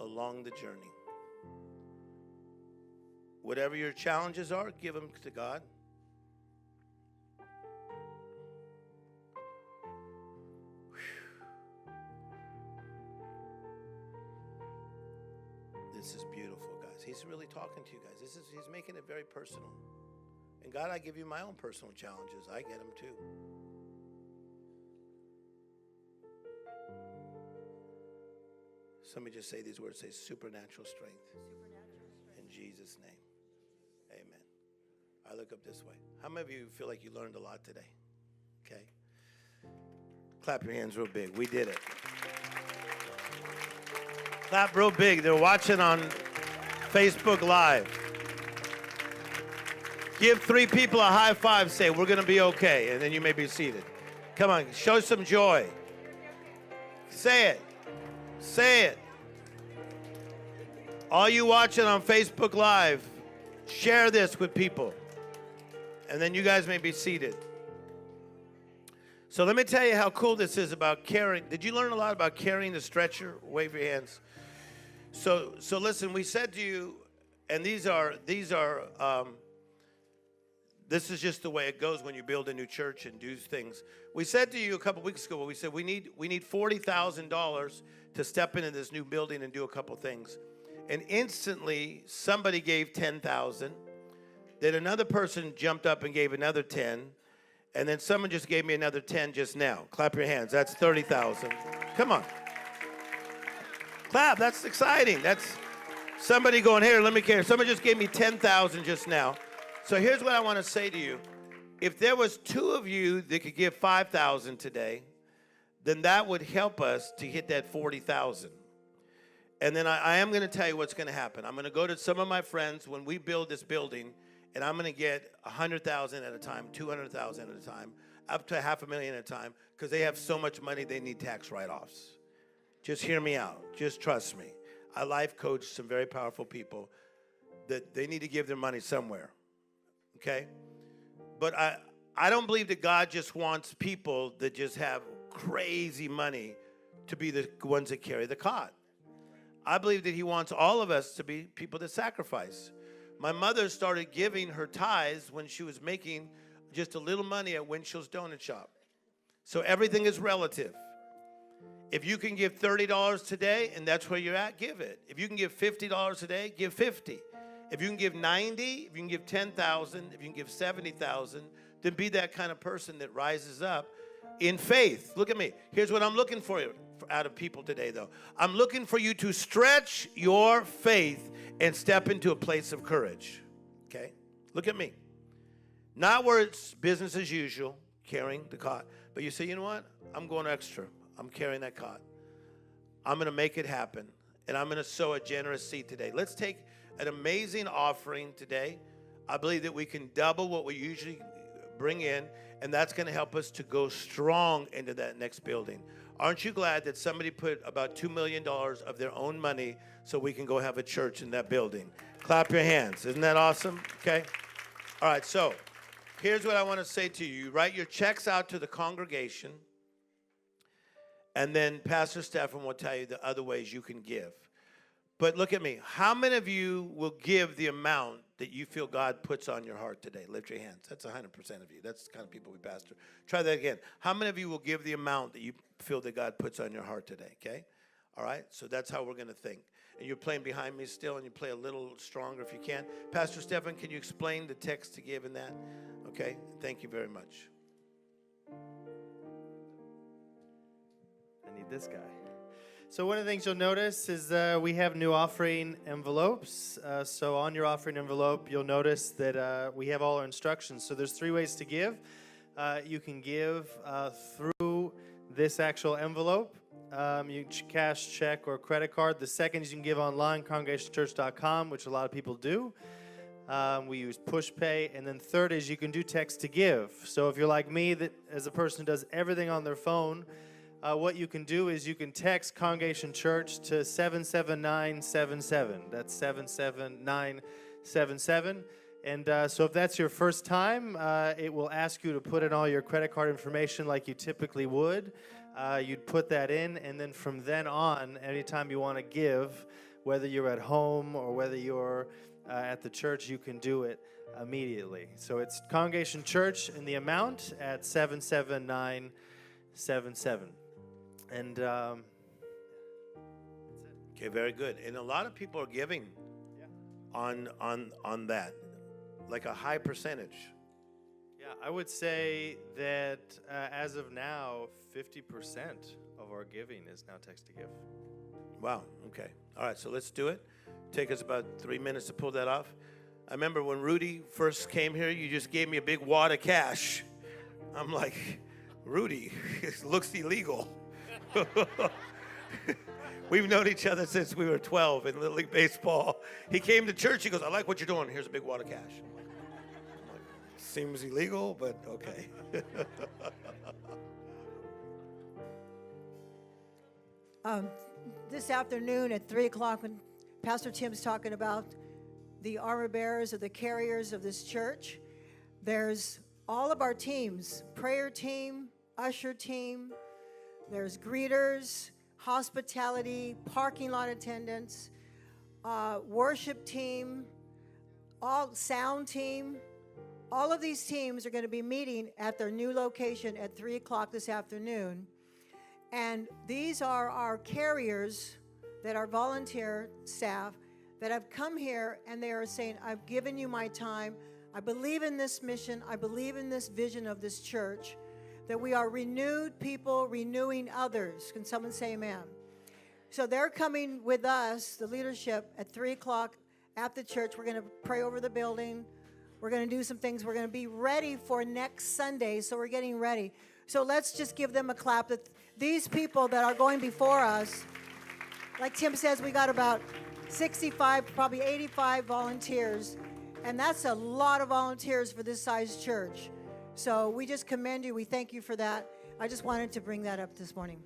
along the journey. Whatever your challenges are, give them to God. This is beautiful, guys. He's really talking to you guys. He's making it very personal. And God, I give you my own personal challenges. I get them too. Somebody just say these words. Say supernatural strength. In Jesus' name. Amen. I look up this way. How many of you feel like you learned a lot today? Okay. Clap your hands real big. We did it. Clap real big. They're watching on Facebook Live. Give 3 people a high five. Say, we're going to be okay. And then you may be seated. Come on. Show some joy. Say it. Say it. All you watching on Facebook Live, share this with people. And then you guys may be seated. So let me tell you how cool this is about carrying. Did you learn a lot about carrying the stretcher? Wave your hands. So listen, we said to you, and this is just the way it goes when you build a new church and do things. We said to you a couple weeks ago, we said we need $40,000 to step into this new building and do a couple things. And instantly, somebody gave $10,000. Then another person jumped up and gave another 10. And then someone just gave me another 10 just now. Clap your hands. That's 30,000. Come on. Clap. That's exciting. That's somebody going, here, let me care. Somebody just gave me 10,000 just now. So here's what I want to say to you. If there was 2 of you that could give 5,000 today, then that would help us to hit that 40,000. And then I am going to tell you what's going to happen. I'm going to go to some of my friends when we build this building, and I'm going to get 100,000 at a time, 200,000 at a time, up to $500,000 at a time, because they have so much money they need tax write-offs. Just hear me out. Just trust me. I life coach some very powerful people that they need to give their money somewhere. Okay? But I don't believe that God just wants people that just have crazy money to be the ones that carry the cot. I believe that he wants all of us to be people that sacrifice. My mother started giving her tithes when she was making just a little money at Winchell's Donut Shop. So everything is relative. If you can give $30 today and that's where you're at, give it. If you can give $50 today, give 50. If you can give 90, if you can give 10,000, if you can give 70,000, then be that kind of person that rises up in faith. Look at me. Here's what I'm looking for out of people today, though. I'm looking for you to stretch your faith and step into a place of courage. Okay? Look at me. Not where it's business as usual, carrying the cot. But you say, you know what? I'm going extra. I'm carrying that cot. I'm going to make it happen. And I'm going to sow a generous seed today. Let's take an amazing offering today. I believe that we can double what we usually bring in, and that's going to help us to go strong into that next building. Aren't you glad that somebody put about $2 million of their own money so we can go have a church in that building? Clap your hands. Isn't that awesome? Okay. All right, so here's what I want to say to you. You write your checks out to the congregation, and then Pastor Stephan will tell you the other ways you can give. But look at me. How many of you will give the amount that you feel God puts on your heart today? Lift your hands. That's 100% of you. That's the kind of people we pastor. Try that again. How many of you will give the amount that you feel that God puts on your heart today? Okay? All right? So that's how we're going to think. And you're playing behind me still, and you play a little stronger if you can. Pastor Stephan, can you explain the text to give in that? Okay? Thank you very much. I need this guy. So one of the things you'll notice is we have new offering envelopes. So on your offering envelope, you'll notice that we have all our instructions. So there's 3 ways to give. You can give through this actual envelope. You can cash, check, or credit card. The second is you can give online, Congregation.Church.com, which a lot of people do. We use push pay. And then third is you can do text to give. So if you're like me, that as a person who does everything on their phone, what you can do is you can text Congregation Church to 77977. That's 77977. And so if that's your first time, it will ask you to put in all your credit card information like you typically would. You'd put that in, and then from then on, anytime you want to give, whether you're at home or whether you're at the church, you can do it immediately. So it's Congregation Church and the amount at 77977. And Okay, very good. And a lot of people are giving on that, like a high percentage. yeah, I would say that as of now, 50% of our giving is now text to give. Wow, okay. All right, so let's do it. Take us about 3 minutes to pull that off. I remember when Rudy first came here, you just gave me a big wad of cash. I'm like, Rudy, it looks illegal. We've known each other since we were 12 in Little League Baseball. He came to church, he goes, I like what you're doing. Here's a big wad of cash. I'm like, seems illegal, but okay. This afternoon at 3 o'clock, when Pastor Tim's talking about the armor bearers or the carriers of this church, there's all of our teams, prayer team, usher team, there's greeters, hospitality, parking lot attendants, worship team, all sound team. All of these teams are going to be meeting at their new location at 3 o'clock this afternoon. And these are our carriers that are volunteer staff that have come here, and they are saying, I've given you my time. I believe in this mission. I believe in this vision of this church, that we are renewed people renewing others. Can someone say amen? So they're coming with us, the leadership, at 3 o'clock at the church. We're going to pray over the building. We're going to do some things. We're going to be ready for next Sunday, so we're getting ready. So let's just give them a clap. That these people that are going before us, like Tim says, we got about 65, probably 85 volunteers, and that's a lot of volunteers for this size church. So we just commend you. We thank you for that. I just wanted to bring that up this morning.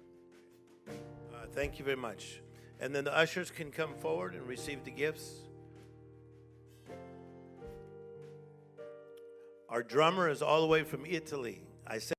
Thank you very much. And then the ushers can come forward and receive the gifts. Our drummer is all the way from Italy. I said